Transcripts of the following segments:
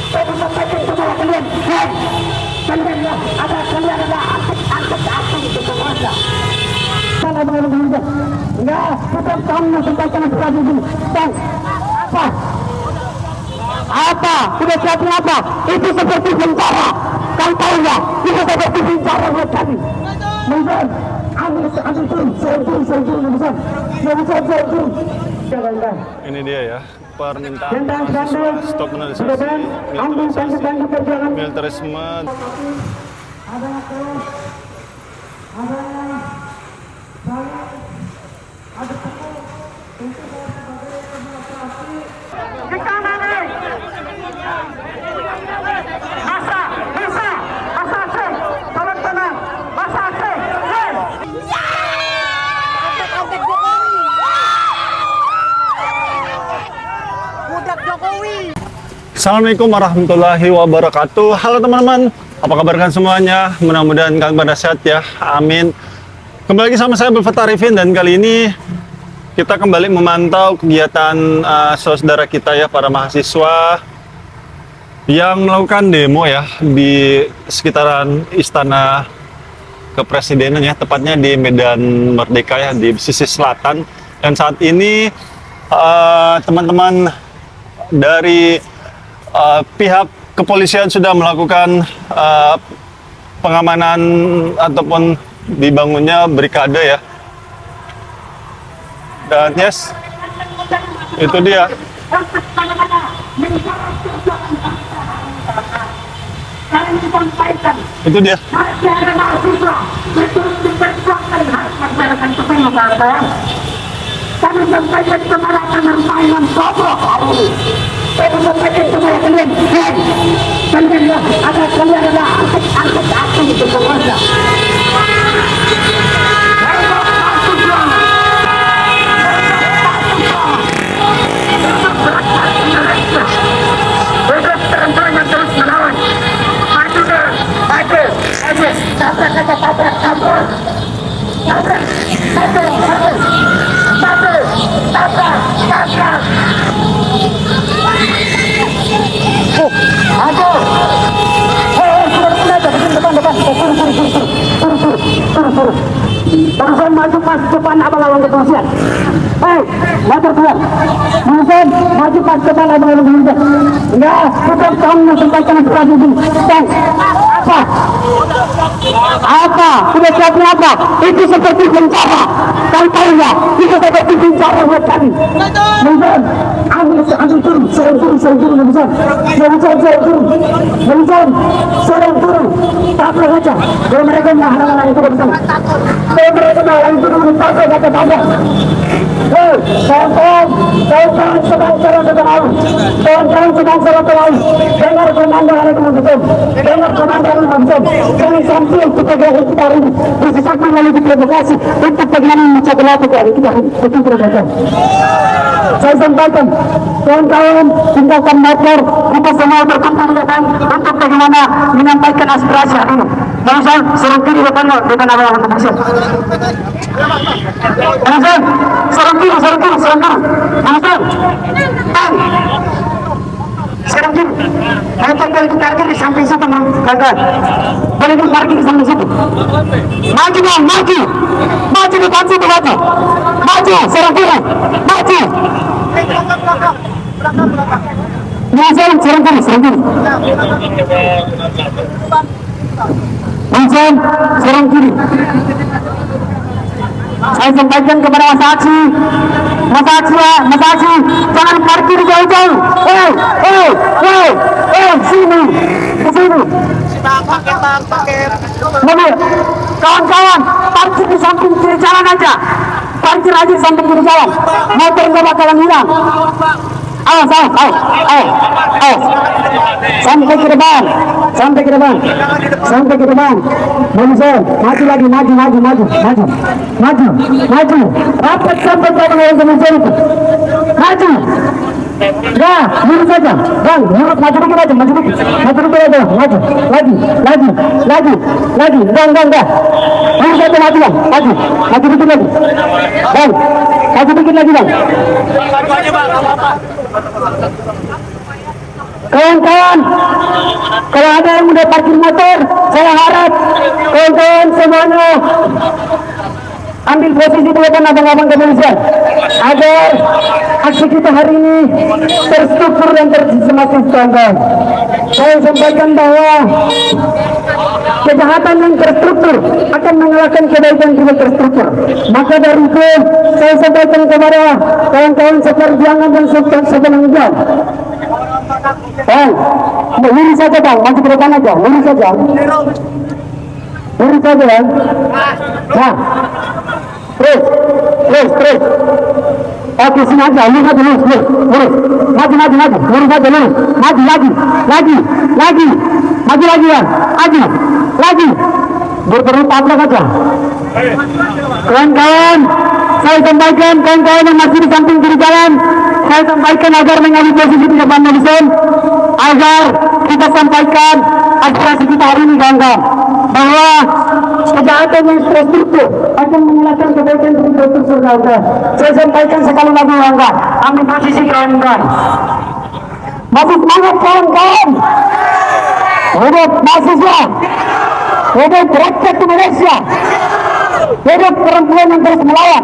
Saya sampaikan kepada kalian, kalian adalah angkat itu penguasa. Salah mengenai enggak, kita tahu sampaikan kepada ibu. Bang, apa? Sudah siapin apa? Itu seperti tentara. Kau tahu nggak? Itu seperti tentara buat kami. Mungkin ambil turun, saya turun. Ini dia ya, permintaan stop penalisasi militerisme. Assalamualaikum warahmatullahi wabarakatuh. Halo teman-teman, apa kabar kalian semuanya? Mudah-mudahan kalian pada sehat ya, amin. Kembali lagi sama saya Abdul Arifin, dan kali ini kita kembali memantau kegiatan saudara kita ya, para mahasiswa yang melakukan demo ya di sekitaran Istana Kepresidenan ya, tepatnya di Medan Merdeka ya, di sisi selatan. Dan saat ini teman-teman dari pihak kepolisian sudah melakukan pengamanan ataupun dibangunnya barikade ya. Dan yes, itu dia. Itu dia. Kami sampaikan kepada kalian bobrok hari ini. Saya sampaikan kepada kalian, kalian adalah angkat itu penguasa. Terus melawan. Barusan maju pas depan abang-abang kepolisian. Hei, motor keluar. Barusan maju pas depan abang-abang kepolisian. Enggak, tetap kamu sampaikan kepada ibu. Bang, apa? Sudah siapin apa? Itu seperti tentara. Kau tahu nggak? Itu seperti tentara buat kami. Barusan ambil turun, saya turun. Barusan turun. Tak perlu aja. Kalau mereka menghalang-halang itu bersama. Kalau mereka menghalang itu dulu, tak perlu tabrak. Hei, kawan-kawan sedang salah terlalu. Dengar komandan Al-Quran. Jangan sampai kita gagal kita hari ini. Bersesak melalui provokasi untuk bagaimana mencapai lakukan kita betul betul. Saya sampaikan, kawan-kawan tinggalkan motor, kita semua berkumpul di depan untuk bagaimana menyampaikan aspirasi hari ini. Barusan serang kiri depan abang-abang kepolisian. Barusan serang kiri. Barusan serang kiri. Motor kalau kita parkir di samping situ, kawan-kawan. Boleh parkir di samping situ. Maju bang, maju depan situ, maju, serang kiri, maju. Barusan serang kiri. Barusan serang kiri. Saya sampaikan kepada Mas Aci, jangan parkir jauh-jauh. Sini. Paket. Mobil, kawan-kawan, parkir di samping kiri jalan aja. Parkir aja di samping kiri jalan. Motor nggak bakalan hilang. Ayo. Sampai ke depan. Barusan, maju lagi, maju. Rapat sampai ke orang kepolisian itu. Maju. Ya, lurus saja. Bang, maju dikit aja. Lagi. Enggak. Lurus saja, maju dikit lagi. Bang, maju dikit lagi, Bang. Kawan-kawan, Kalau ada yang udah parkir motor, saya harap kawan-kawan semuanya ambil posisi di depan abang-abang kepolisian agar aksi kita hari ini terstruktur dan tersistematis, kawan-kawan. Saya sampaikan bahwa kejahatan yang terstruktur akan mengalahkan kebaikan tidak terstruktur. Maka dari itu saya sampaikan kepada kawan-kawan seperjuangan dan sepenanggung jawab. Bang, lurus saja bang, maju ke depan aja, lurus saja. Lurus saja bang. Nah, terus. Oke, sini aja, lurus aja, lurus. Maju, lurus aja, lurus. Maju lagi bang, lagi. Berperlu tabrak aja. Kawan-kawan, saya sampaikan kawan-kawan yang masih di samping kiri jalan, saya sampaikan agar mengambil posisi di depan Madison, agar kita sampaikan aspirasi kita hari ini, kawan-kawan, bahwa kejahatan yang terstruktur akan mengalahkan kebaikan yang terstruktur, kawan-kawan. Saya sampaikan sekali lagi, kawan-kawan, ambil posisi, kawan-kawan. Masih semangat, kawan-kawan. Hidup mahasiswa, hidup rakyat Indonesia, hidup perempuan yang terus melawan.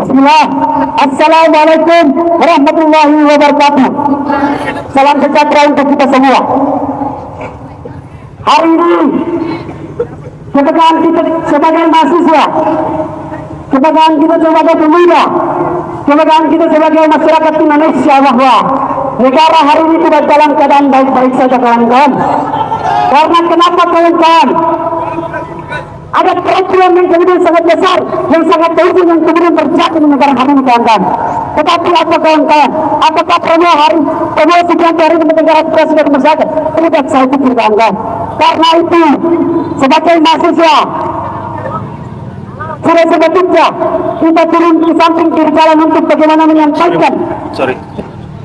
Bismillah. Assalamualaikum warahmatullahi wabarakatuh. Salam sejahtera untuk kita semua. Hari ini kebanggaan kita sebagai mahasiswa, kebanggaan kita sebagai pemuda, kebanggaan kita sebagai masyarakat Indonesia bahwa negara hari ini tidak dalam keadaan baik-baik saja, kawan-kawan. Karena kenapa, kawan-kawan? Ada problem yang kemudian sangat besar, yang sangat tinggi, yang kemudian terjadi di negara hari ini, kawan-kawan. Tetapi apa, kawan-kawan? Apakah Prabowo Subianto hari ini negara presiden masyarakat? Tidak, saya pikir, kawan-kawan. Karena itu, sebagai mahasiswa, sudah sebetulnya kita turun di samping kiri jalan untuk bagaimana menyampaikan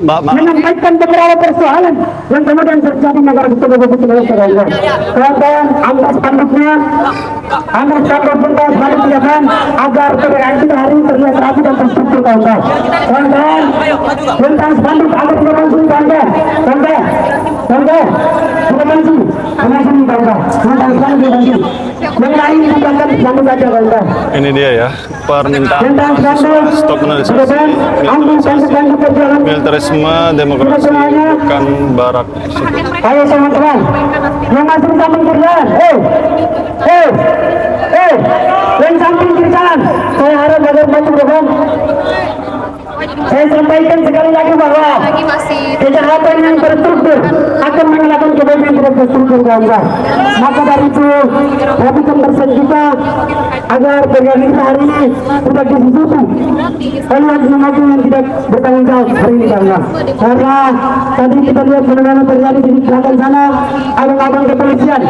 menyampaikan beberapa persoalan yang kemudian terjadi di negara kita Indonesia. Kawan-kawan, ambil spanduknya, ambil spanduk tentang spanduk penjagaan agar keberadaan kita hari ini terlihat rapi dan terstruktur, kawan-kawan. Kawan-kawan, tentang spanduk agar tidak langsung, kawan-kawan. Kawan-kawan, tidak langsung, kawan-kawan. Tentang spanduk langsung. Yang lain bukan spanduk saja, kawan-kawan. Ini dia ya, permintaan stop penalisasi militerisme demokrasi bukan barak. Ayo teman-teman yang masih di samping kiri jalan, yang samping kiri jalan, saya harap agar maju ke depan. Saya sampaikan sekali lagi bahwa kejahatan yang terstruktur akan mengalahkan kebaikan yang tidak terstruktur, kawan-kawan. Maka dari itu, lakukan bersama kita agar pergerakan kita hari ini tidak disusupi oleh maju yang tidak bertanggung jawab hari ini, kawan-kawan. Karena tadi kita lihat bagaimana terjadi di belakang sana, abang-abang kepolisian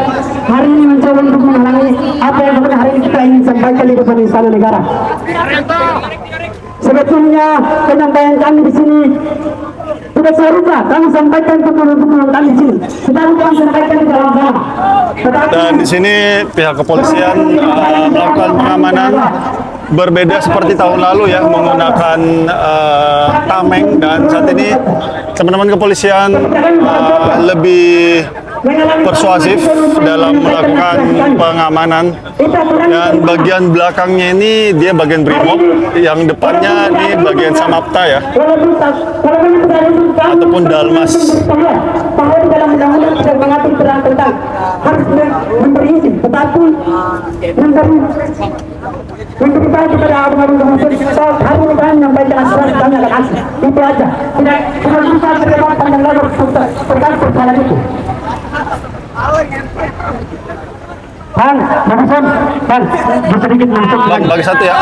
hari ini mencoba untuk menghalangi apa yang kemudian hari ini kita ingin sampaikan di depan istana negara. Sebetulnya penyampaian kami di sini tidak seharusnya kami sampaikan kepada kami di sini. Kita kami sampaikan di dalam sana. Dan di sini pihak kepolisian melakukan pengamanan berbeda seperti tahun lalu ya, menggunakan tameng, dan saat ini teman-teman kepolisian lebih persuasif dalam melakukan pengamanan. Dan bagian belakangnya ini dia bagian brimob, yang depannya ini bagian samapta ya, ataupun dalmas. Bahwa di dalam undang-undang tidak mengatur tentang harus memberi izin, tetapi memberitahu kepada abang-abang kepolisian bahwa hari ini kami menyampaikan aspirasi kami akan aksi. Itu aja. Tidak bisa terlibat panjang lebar terkait persoalan itu. Bang, sedikit masuk. Bang, bagi satu ya.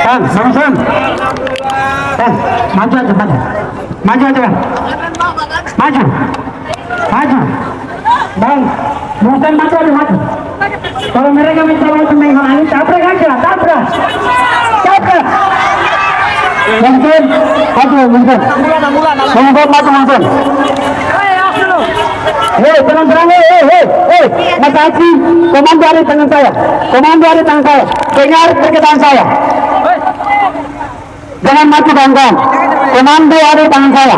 Bang, maju aja, Bang. Maju aja, Bang. Maju. Bang, bukan maju aja, maju. Kalau mereka mencoba untuk menghalangi, tabrak aja, tabrak. Mungkin, maju. Hei, tenang, Mas Haji, komando ada di tangan saya. Dengar perkataan saya. Jangan mati, kawan-kawan. Komando ada di tangan saya.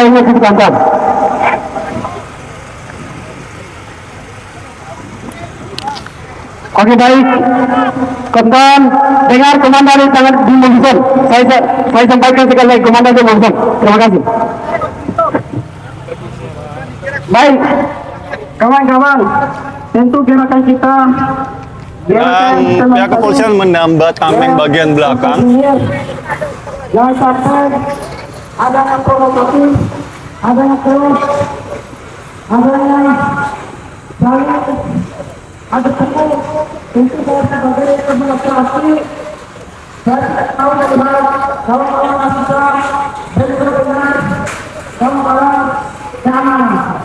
Ini, kawan-kawan. Oke baik, komandan dengar komandan di tangan di Mobilson. Saya sampaikan sekali lagi komandan di Mobilson. Terima kasih. Baik, kawan-kawan, tentu gerakan kita. Dan pihak kepolisian menambah tameng bagian belakang. Jangan sampai ada yang provokatif, ada yang keras, ada yang saling ada pukul. Itu saya sebagai demonstrasi. Saya tidak tahu bagaimana kawan-kawan mahasiswa benar-benar kawan-kawan keamanan.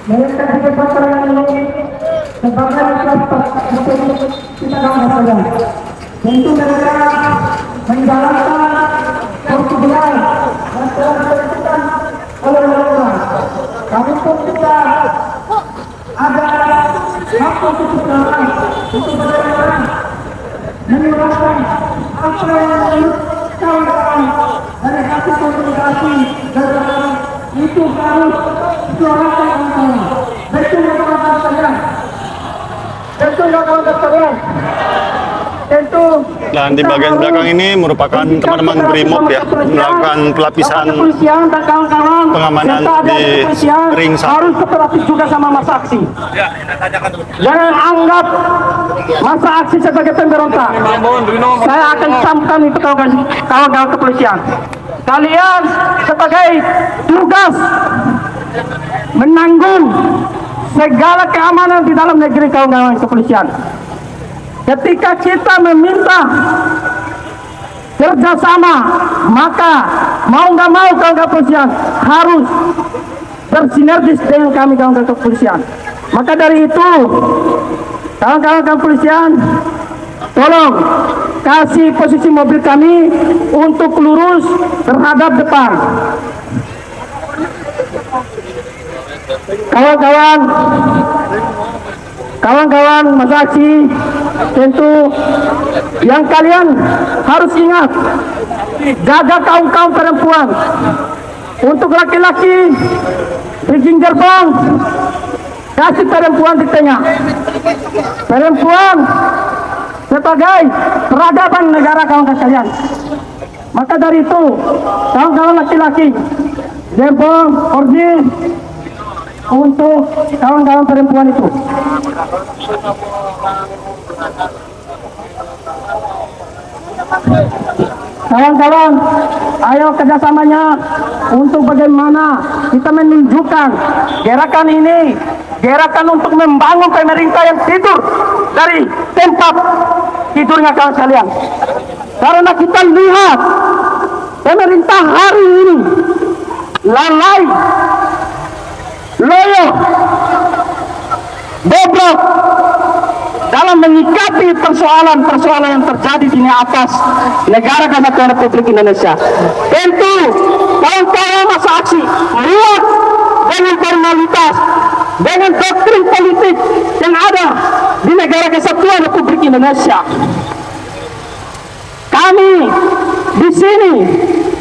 Mereka juga pasaran ini sebagai kita kawan-kawan. Tentu mereka menjalankan persidangan dan telah dilakukan oleh mereka. Kami pun juga ada hak konstitusional untuk mereka menyuarakan apa yang kawan-kawan dari hasil komunikasi dan itu harus suarakan kawan-kawan. Betul kawan-kawan sekalian. Betul kawan-kawan sekalian. Tentu. Dan di bagian belakang ini merupakan teman-teman Brimob ya, melakukan pelapisan pengamanan di ring 1. Harus kooperatif juga sama masa aksi. Jangan anggap masa aksi sebagai pemberontak. Saya akan sampaikan itu kawan-kawan kepolisian. Kalian sebagai tugas menanggung segala keamanan di dalam negeri kawan-kawan kepolisian. Ketika kita meminta kerjasama, maka mau nggak mau kawan-kawan kepolisian harus bersinergis dengan kami kawan-kawan kepolisian. Maka dari itu, kawan-kawan kepolisian, tolong kasih posisi mobil kami untuk lurus terhadap depan. Kawan-kawan masa aksi, tentu yang kalian harus ingat, jaga kaum-kaum perempuan. Untuk laki-laki bikin gerbong, kasih perempuan di tengah. Perempuan sebagai peradaban negara kawan-kawan kalian. Maka dari itu, kawan-kawan laki-laki, gerbong, orji untuk kawan-kawan perempuan itu. Kawan-kawan, ayo kerjasamanya untuk bagaimana kita menunjukkan gerakan ini, gerakan untuk membangun pemerintah yang tidur dari tempat tidurnya kawan sekalian. Karena kita lihat pemerintah hari ini lalai, loyo, bobrok dalam menyikapi persoalan-persoalan yang terjadi di atas negara kesatuan Republik Indonesia. Tentu kawan-kawan masa aksi muak dengan formalitas, dengan doktrin politik yang ada di negara kesatuan Republik Indonesia. Kami di sini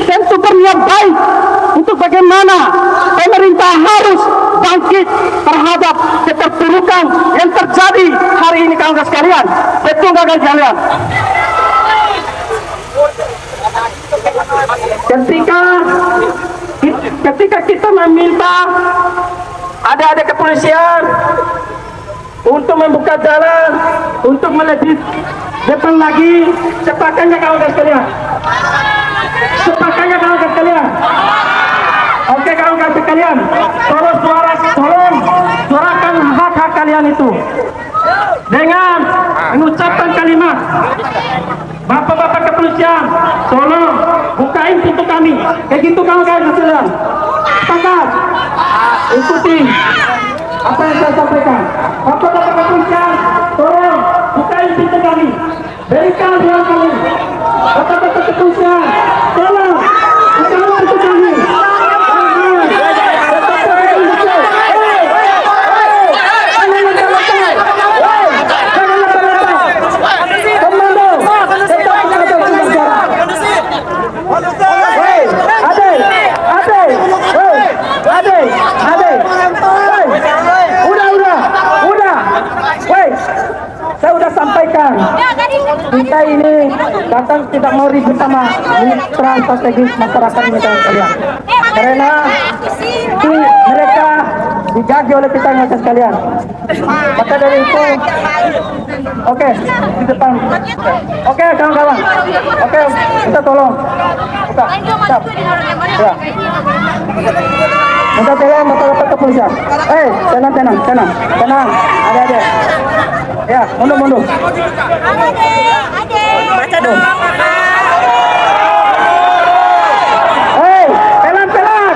tentu berniat baik untuk bagaimana pemerintah harus bangkit terhadap keterpurukan yang terjadi hari ini kawan-kawan sekalian. Betul nggak kalian? Ketika kita meminta ada kepolisian untuk membuka jalan, untuk melebih depan lagi, sepakatnya kawan-kawan sekalian. Sepakatnya kawan-kawan sekalian. Oke kawan-kawan sekalian, tolong suarakan hak-hak kalian itu dengan mengucapkan kalimat. Bapak-bapak kepolisian, tolong bukain pintu kami. Kayak gitu kawan-kawan sekalian. Sepakat? Ikuti apa yang saya sampaikan. Bapak-bapak kepolisian, tolong bukain pintu kami. Berikan ruang kami. Bapak-bapak kepolisian, tolong bukain pintu kami. kita ini datang tidak mau ribut sama mitra strategis masyarakat ini kalian. Karena mereka digaji oleh kita nggak sekalian. Maka dari itu, oke, di depan. Oke, kawan-kawan. Oke, kita tolong. Buka. Siap. Ya. Minta tolong bapak-bapak kepolisian. Tenang. Adik-adik. Ya, mundur. Baca dong. Hei, pelan-pelan.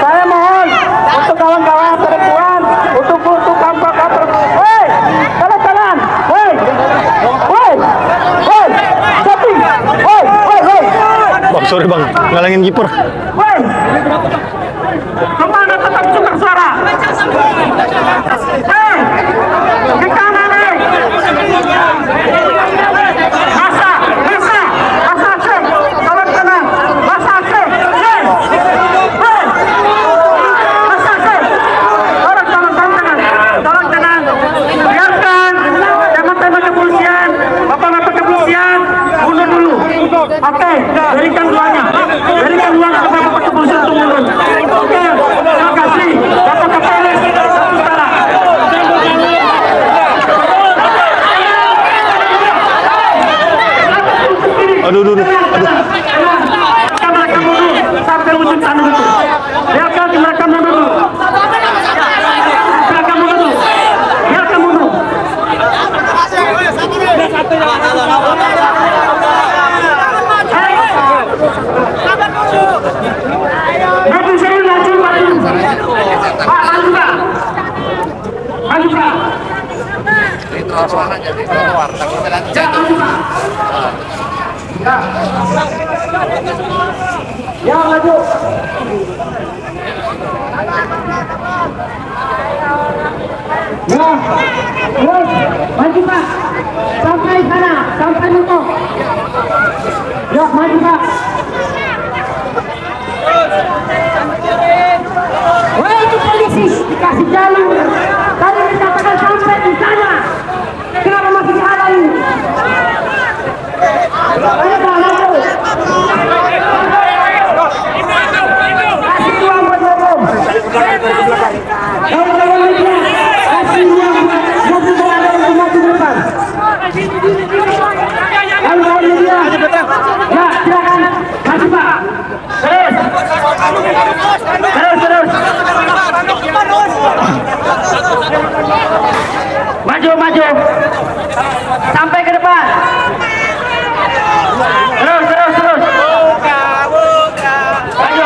Saya mohon untuk kawan-kawan perempuan, untuk kampung. Hei, pelan-pelan. Hei. Stopping. Hei. Bang, sorry bang, ngalangin kiper. Hei. Kemana tetap tukar suara? Hei, di kanan nih. Masa Aceh, tolong tenang. Masa Aceh, hei. Masa Aceh, tolong tenang. Biarkan teman-teman kepolisian, bapak-bapak kepolisian mundur dulu. Oke, berikan ruangnya. Berikan ruang kepada bapak kepolisian untuk mundur. Oke, terima kasih. Bapak Kapolres, Utara. Aduh. Mereka mundur sampai ujung sana dulu. Biarkan mereka mundur dulu. Biarkan mundur. Nanti saya lanjut maju. Pak, maju Pak. Ya, maju. Ya, terus maju Pak. Sampai sana, sampai mentok. Ya, maju Pak. Wah, itu polisi dikasih jalur. Tadi dikatakan sampai di sana. Kenapa masih dihalangi? Ayo Pak, maju. Kasih ruang buat ngomong. Kawan-kawan media, kasih ruang buat mobil berada untuk maju ke depan. Kawan-kawan media, ya silakan maju Pak. Terus. Maju. Sampai ke depan. Terus. Maju.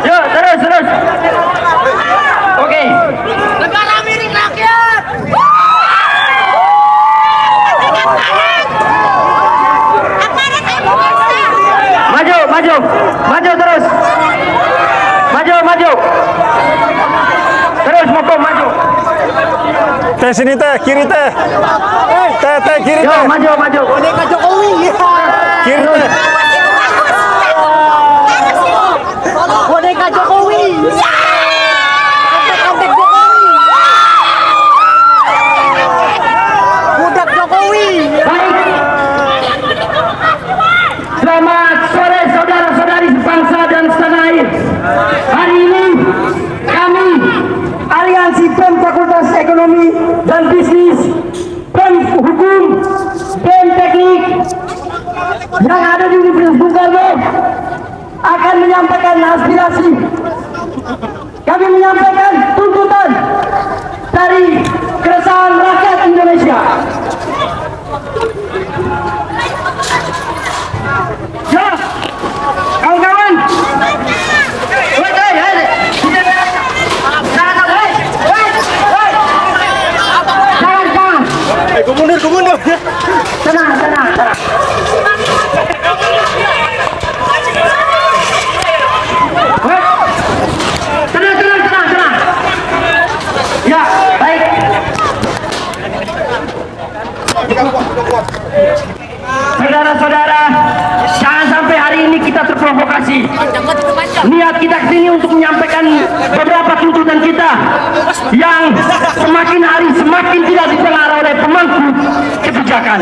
Yuk, terus. Oke. Negara milik rakyat. Maju terus. Maju. Terus maju. Teh sini teh, kiri teh. Teh kiri Yo, teh. maju. Boneka Jokowi. Kiri teh. Boneka Jokowi. Antek Jokowi. Budak Jokowi. Baik. Selamat sore saudara-saudari sebangsa dan setanah air. Hari ini kami Aliansi BEM Fakultas Ekonomi dan Bisnis, BEM Hukum, BEM Teknik yang ada di Universitas Bung Karno akan menyampaikan aspirasi. Kami menyampaikan tuntutan dari keresahan rakyat Indonesia. Ya, kawan-kawan. Gue mundur. Tenang. Tenang. Ya, baik. kasih. Niat kita kesini untuk menyampaikan beberapa tuntutan kita yang semakin hari semakin tidak dipengaruhi oleh pemangku kebijakan.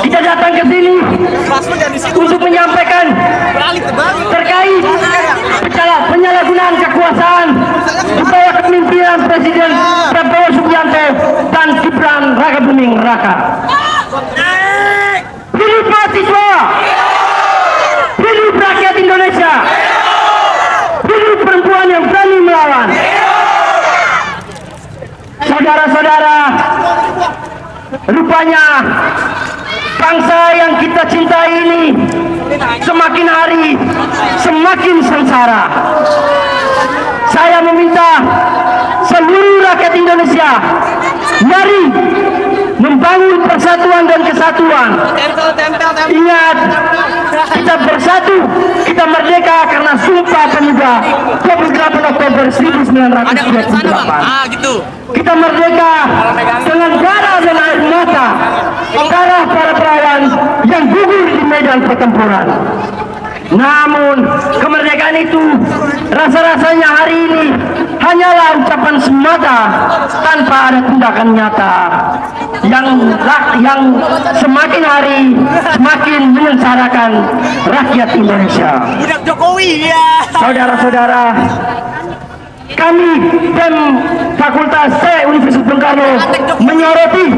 Kita datang ke sini untuk menyampaikan terkait penyalahgunaan kekuasaan di bawah kepemimpinan Presiden Prabowo Subianto dan Gibran Raka Buming Raka. Hidup mahasiswa, hidup rakyat Indonesia, hidup perempuan yang berani melawan. Saudara-saudara, rupanya bangsa yang kita cintai ini semakin hari semakin sengsara. Saya meminta seluruh rakyat Indonesia mari membangun persatuan dan kesatuan. Ingat, kita bersatu, kita merdeka karena Sumpah Pemuda 28 Oktober 1998. Kita merdeka dengan darah dan air mata, darah para perawan yang gugur di medan pertempuran. Namun kemerdekaan itu rasa-rasanya hari ini hanyalah ucapan semata tanpa ada tindakan nyata yang semakin hari semakin menyengsarakan rakyat Indonesia. Budak Jokowi ya. Saudara-saudara, kami BEM Fakultas C Universitas Bung Karno menyoroti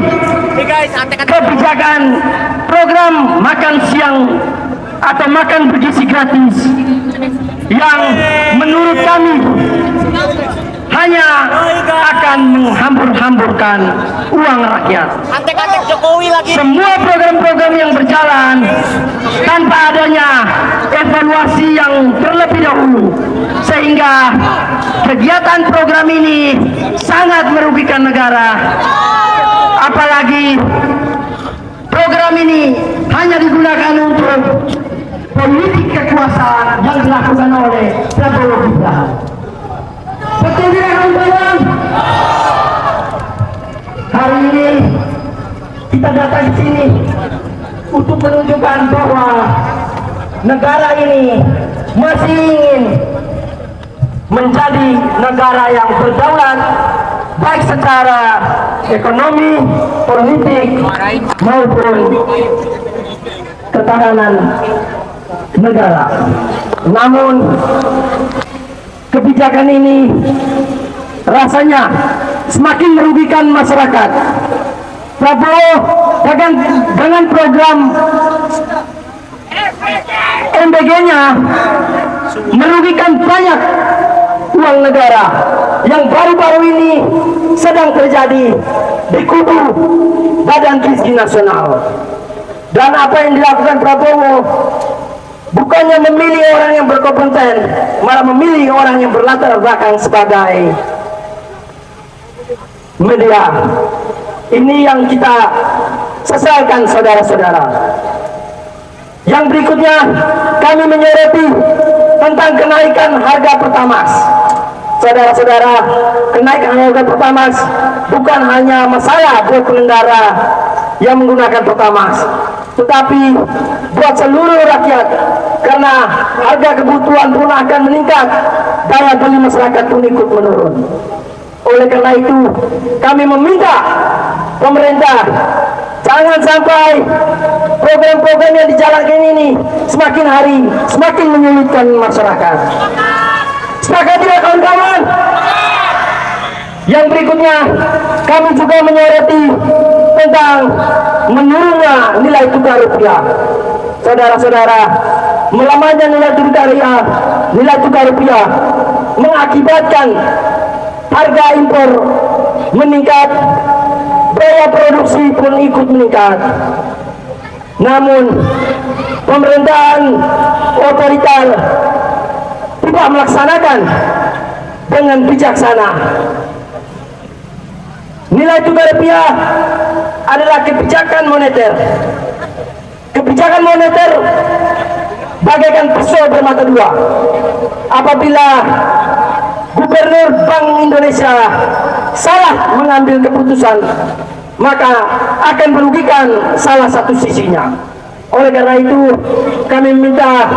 kebijakan program makan siang atau makan bergizi gratis yang menurut kami hanya akan menghambur-hamburkan uang rakyat. Antek-antek Jokowi lagi. Semua program-program yang berjalan tanpa adanya evaluasi yang terlebih dahulu, sehingga kegiatan program ini sangat merugikan negara. Apalagi program ini hanya digunakan untuk politik kekuasaan yang dilakukan oleh Prabowo Gibran. Betul tidak kawan-kawan? Hari ini kita datang ke sini untuk menunjukkan bahwa negara ini masih ingin menjadi negara yang berdaulat, baik secara ekonomi, politik maupun ketahanan negara. Namun kebijakan ini rasanya semakin merugikan masyarakat. Prabowo dengan program MBG-nya merugikan banyak uang negara yang baru-baru ini sedang terjadi di kubu Badan Gizi Nasional. Dan apa yang dilakukan Prabowo bukannya memilih orang yang berkompeten, malah memilih orang yang berlatar belakang sebagai media. Ini yang kita sesalkan, saudara-saudara. Yang berikutnya, kami menyoroti tentang kenaikan harga Pertamax. Saudara-saudara, kenaikan harga Pertamax bukan hanya masalah buat pengendara yang menggunakan Pertamax, tetapi buat seluruh rakyat, karena harga kebutuhan pun akan meningkat, daya beli masyarakat pun ikut menurun. Oleh karena itu, kami meminta pemerintah jangan sampai program-program yang dijalankan ini semakin hari semakin menyulitkan masyarakat. Sepakat tidak kawan-kawan? Yang berikutnya, kami juga menyoroti tentang menurunnya nilai tukar rupiah. Saudara-saudara, melamanya nilai tukar rupiah mengakibatkan harga impor meningkat, biaya produksi pun ikut meningkat. Namun pemerintahan otoriter tidak melaksanakan dengan bijaksana. Nilai tukar rupiah adalah kebijakan moneter. Kebijakan moneter bagaikan pisau bermata dua. Apabila Gubernur Bank Indonesia salah mengambil keputusan, maka akan merugikan salah satu sisinya. Oleh karena itu, kami minta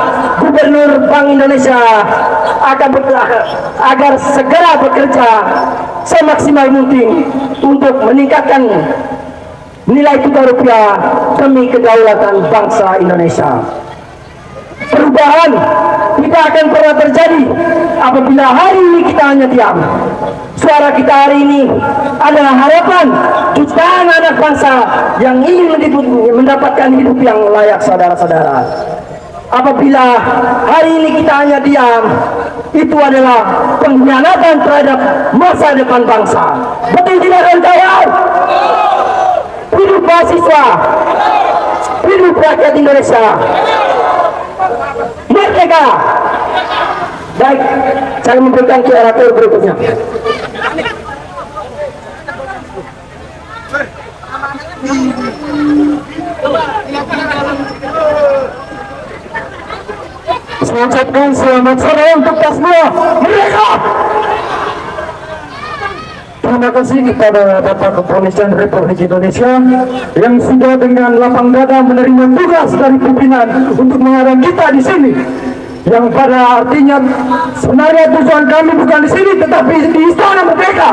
Gubernur Bank Indonesia agar segera bekerja semaksimal mungkin untuk meningkatkan nilai tukar rupiah demi kedaulatan bangsa Indonesia. Perubahan tidak akan pernah terjadi apabila hari ini kita hanya diam. Suara kita hari ini adalah harapan jutaan anak bangsa yang ingin mendapatkan hidup yang layak, saudara-saudara. Apabila hari ini kita hanya diam, itu adalah pengkhianatan terhadap masa depan bangsa. Betul tidak, kawan-kawan? Hidup mahasiswa, hidup rakyat Indonesia, merdeka. Baik, saya memberikan moderator berikutnya. Saya ucapkan selamat sore untuk kita semua. Merdeka! Terima kasih kepada Bapak Kepolisian Republik Indonesia yang sudah dengan lapang dada menerima tugas dari pimpinan untuk mengarahkan kita di sini. Yang pada artinya sebenarnya tujuan kami bukan di sini, tetapi di Istana Merdeka.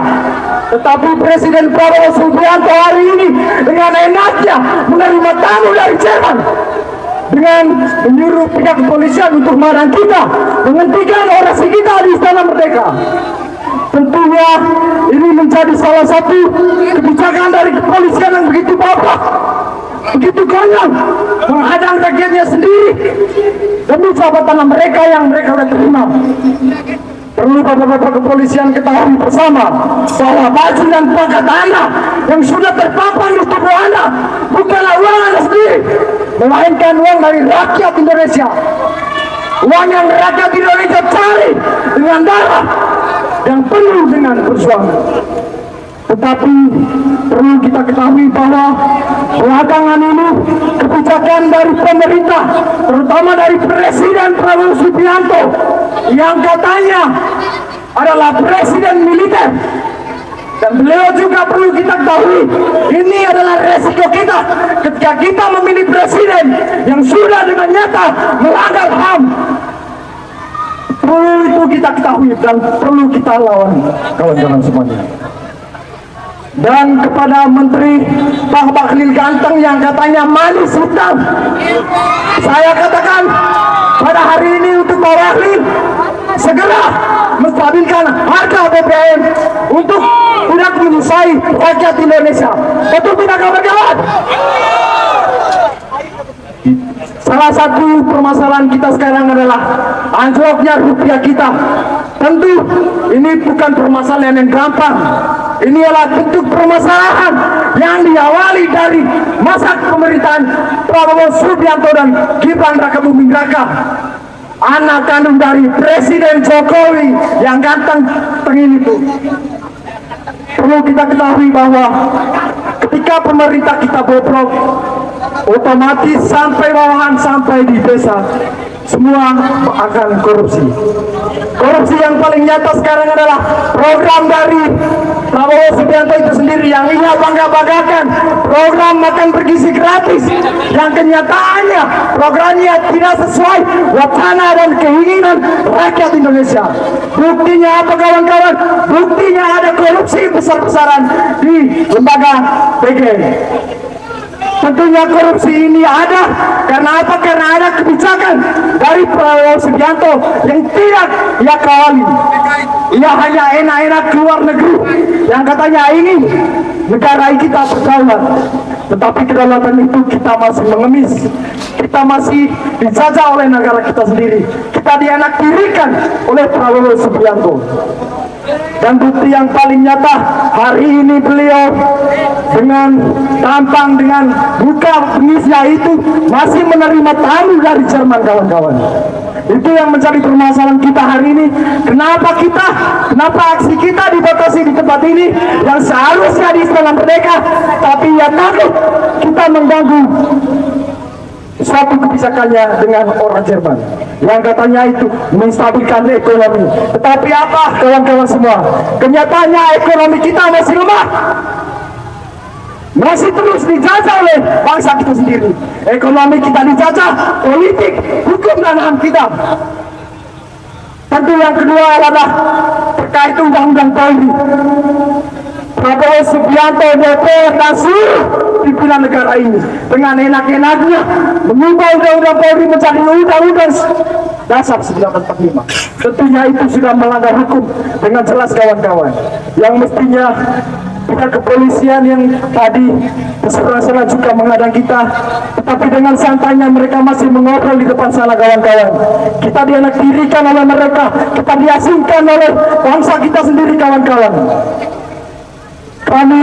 Tetapi Presiden Prabowo Subianto hari ini dengan enaknya menerima tamu dari Jerman dengan menyuruh pihak kepolisian untuk melarang kita menghentikan orasi kita di Istana Merdeka. Tentunya ini menjadi salah satu kebijakan dari kepolisian yang begitu babak, begitu konyol, menghadang rakyatnya sendiri demi jabatan mereka yang mereka sudah terima. Perlu bapak-bapak kepolisian ketahui bersama bahwa baju dan pangkat Anda yang sudah terpampang di tubuh Anda bukanlah uang Anda sendiri, melainkan uang dari rakyat Indonesia. Uang yang rakyat Indonesia cari dengan darah yang penuh dengan perjuangan. Tetapi perlu kita ketahui bahwa belakangan ini kebijakan dari pemerintah, terutama dari Presiden Prabowo Subianto yang katanya adalah presiden militer, dan beliau juga perlu kita ketahui ini adalah resiko kita ketika kita memilih presiden yang sudah dengan nyata melanggar HAM. Perlu itu kita ketahui dan perlu kita lawan, kawan-kawan semuanya. Dan kepada Menteri Pak Bahlil Ganteng yang katanya manis hutang, saya katakan pada hari ini untuk Pak Bahlil segera menstabilkan harga BBM untuk tidak menyusai rakyat Indonesia. Betul tidak, kawan-kawan? Salah satu permasalahan kita sekarang adalah anjloknya rupiah kita. Tentu ini bukan permasalahan yang gampang. Ini adalah bentuk permasalahan yang diawali dari masa pemerintahan Prabowo Subianto dan Gibran Rakabuming Raka, anak kandung dari Presiden Jokowi yang ganteng tengil itu. Perlu kita ketahui bahwa ketika pemerintah kita bobrok, otomatis sampai bawahan, sampai di desa, semua akan korupsi. Korupsi yang paling nyata sekarang adalah program dari Prabowo Subianto itu sendiri yang ia bangga-banggakan, program makan bergizi gratis, yang kenyataannya programnya tidak sesuai wacana dan keinginan rakyat Indonesia. Buktinya apa, kawan-kawan? Buktinya ada korupsi besar-besaran di lembaga PGN. Tentunya korupsi ini ada karena apa? Karena ada kebijakan dari Prabowo Subianto yang tidak ia kawali. Ia hanya enak-enak keluar negeri yang katanya ini negara kita berdaulat. Tetapi kedaulatan itu kita masih mengemis. Kita masih dijajah oleh negara kita sendiri. Kita dianaktirikan oleh Prabowo Subianto. Dan bukti yang paling nyata hari ini beliau dengan tampang, dengan buka pengisnya itu masih menerima tamu dari Jerman, kawan-kawan. Itu yang menjadi permasalahan kita hari ini. Kenapa aksi kita dibatasi di tempat ini yang seharusnya di Istana Merdeka, tapi ya takut kita mengganggu suatu kebijakannya dengan orang Jerman yang katanya itu menstabilkan ekonomi. Tetapi apa, kawan-kawan semua? Kenyataannya ekonomi kita masih lemah. masih terus dijajah oleh bangsa kita sendiri. Ekonomi kita dijajah, politik, hukum dan HAM kita. Tentu yang kedua adalah terkait undang-undang Polri. Prabowo Subianto, DPR dan seluruh pimpinan negara ini dengan enak-enaknya mengubah undang-undang Polri menjadi undang-undang dasar 1945. Tentunya itu sudah melanggar hukum dengan jelas kawan-kawan. Yang mestinya pihak kepolisian yang tadi sebelah sana juga menghadang kita, tetapi dengan santainya mereka masih mengobrol di depan sana kawan-kawan. Kita dianaktirikan oleh mereka, kita diasingkan oleh bangsa kita sendiri kawan-kawan. Kami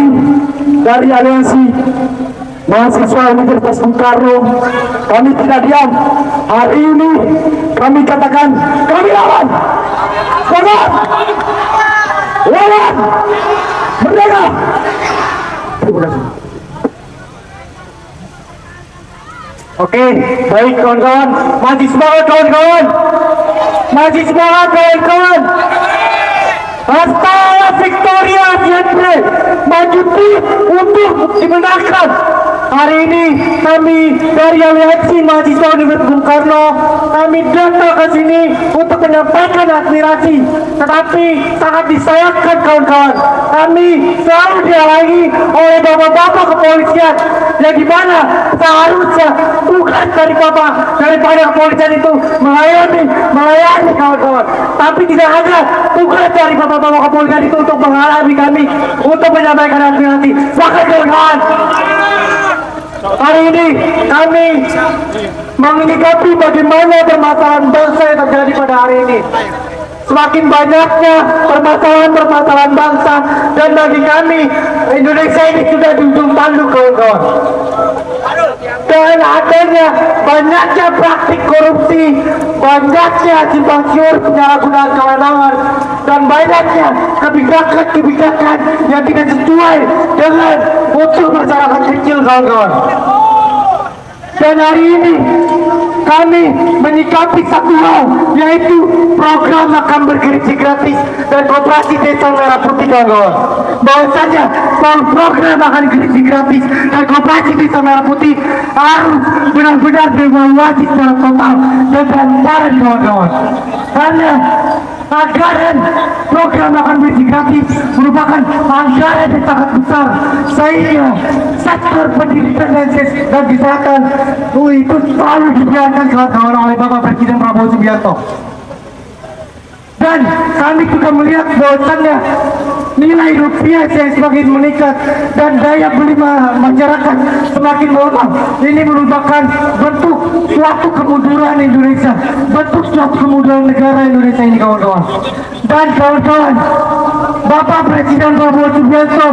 dari Aliansi Mahasiswa Universitas Bung Karno, kami tidak diam. Hari ini kami katakan, kami lawan, lawan, lawan, merdeka. Terima kasih. Oke, baik kawan-kawan, maju semangat kawan-kawan, maju semangat kawan-kawan. Hasta la victoria siempre, maju untuk dimenangkan. Hari ini kami dari Aliansi Mahasiswa Universitas Bung Karno, kami datang ke sini untuk menyampaikan aspirasi, tetapi sangat disayangkan kawan-kawan, kami selalu dihalangi oleh bapak-bapak kepolisian, yang dimana seharusnya tugas daripada kepolisian itu melayani kawan-kawan, tapi tidak ada tugas dari bapak-bapak kepolisian itu untuk menghalangi kami untuk menyampaikan aspirasi. Maka kawan-kawan, hari ini kami menyikapi bagaimana permasalahan bangsa yang terjadi pada hari ini. Semakin banyaknya permasalahan bangsa, dan bagi kami Indonesia ini sudah di ujung tanduk kawan-kawan. Dan adanya banyaknya praktik korupsi, banyaknya simpang siur penyalahgunaan kewenangan, dan banyaknya kebijakan yang tidak sesuai dengan untuk masyarakat kecil kawan-kawan. Dan hari ini kami menyikapi satu hal, yaitu program makan bergizi gratis dan koperasi desa merah putih kawan-kawan. Bahwasanya program makan bergizi gratis dan koperasi desa merah putih harus benar-benar dievaluasi secara total dan transparan kawan-kawan. Karena anggaran program makan bergizi gratis merupakan anggaran yang sangat besar, sehingga sektor pendidikan dan kesehatan itu selalu dibiarkan kawan-kawan oleh Bapak Presiden Prabowo Subianto. Dan kami juga melihat bahwasannya nilai rupiah yang semakin meningkat dan daya beli masyarakat semakin melemah. Ini merupakan bentuk suatu kemunduran Indonesia, bentuk suatu kemunduran negara Indonesia ini kawan-kawan. Dan kawan-kawan, Bapak Presiden Prabowo Subianto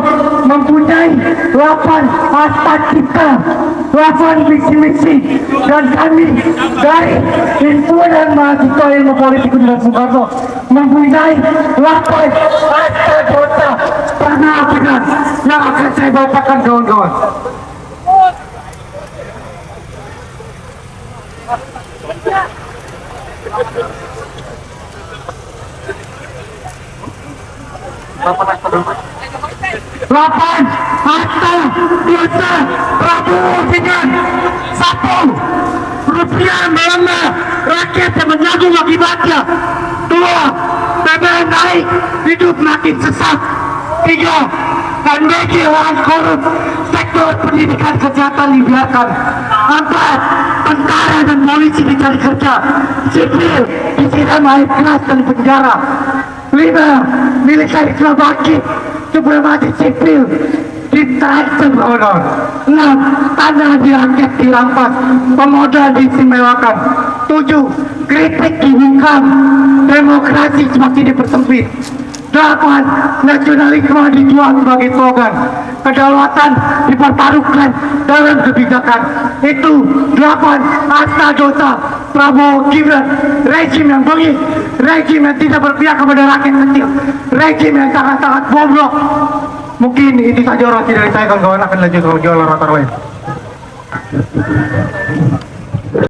mempunyai 8 aspek kita, 8 visi-misi, dan kami dari himpunan mahasiswa ilmu politik Universitas Bung Karno mempunyai 8 aspek kota benar yang akan saya bacakan kawan-kawan. Lapan harta dosa Prabowo dengan 1 rupiah melemah, rakyat yang menanggung akibatnya. 2, PBN naik, hidup makin sesak. 3, pandemi orang korup, sektor pendidikan kesehatan dibiarkan. 4, tentara dan polisi dicari kerja, sipil disiram air keras dan penjara. 5, militerisme bangkit, supremasi sipil diterancam kawan-kawan. 6, tanah diangkat dirampas, pemodal diistimewakan. 7, kritik dibungkam, demokrasi semakin dipersempit. 8, nasionalisme dijual sebagai slogan, kedaulatan dipertaruhkan dalam kebijakan. Itu 8 harta dosa Prabowo Gibran, rejim yang bengis, rejim yang tidak berpihak kepada rakyat kecil, rejim yang sangat-sangat bobrok. Mungkin itu saja orasi dari saya, kawan-kawan. Akan lanjut ke jualan latar lain.